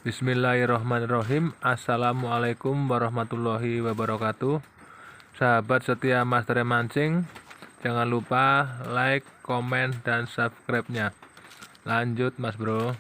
Bismillahirrahmanirrahim. Assalamualaikum warahmatullahi wabarakatuh. Sahabat setia Master Mancing, jangan lupa like, komen, dan subscribe-nya. Lanjut Mas Bro.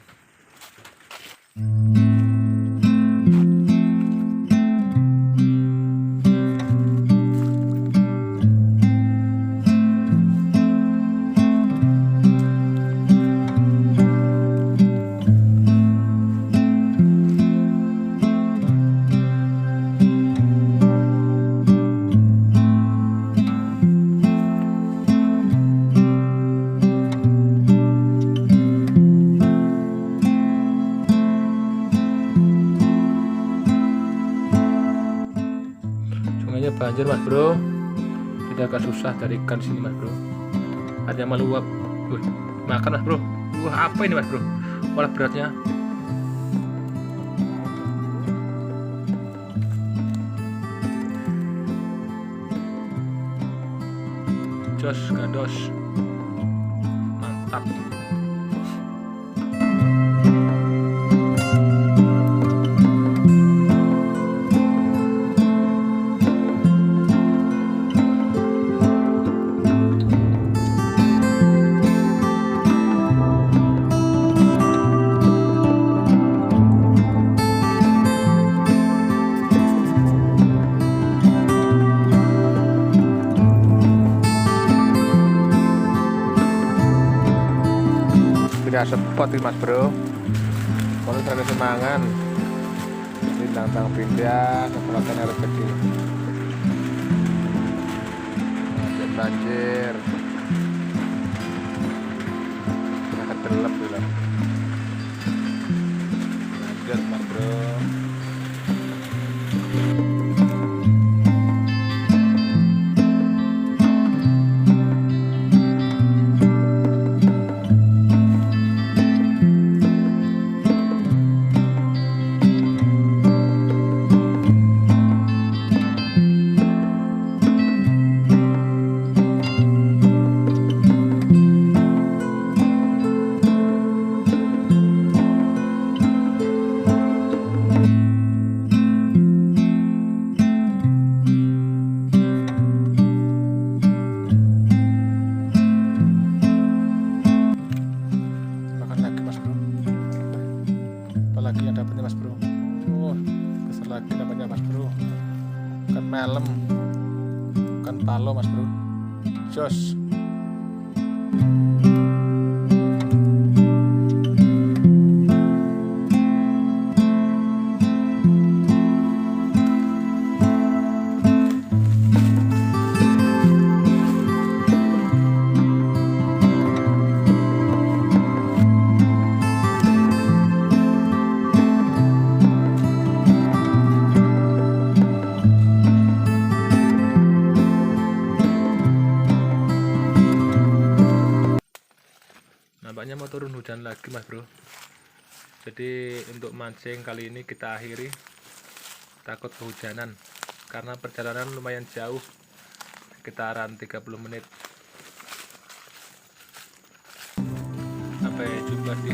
Sungainya banjir Mas Bro, jadi agak susah cari ikan sini Mas Bro. Hanya meluap. Makan Mas Bro. Apa ini Mas Bro? Walah beratnya. Jos gados. Mantap. Tidak sepot Mas Bro. Kalau terlalu semangan ini tang pindah sepertinya rezeki. Ada banjir. Sangat gelap bilang. Lanjut Mas Bro. Lagi yang dapetnya Mas Bro. Besar lagi namanya Mas Bro. Bukan melem, bukan palo Mas Bro. Jos. Nampaknya mau turun hujan lagi Mas Bro. Jadi untuk mancing kali ini kita akhiri, takut kehujanan karena perjalanan lumayan jauh, sekitaran 30 menit. Sampai jumpa di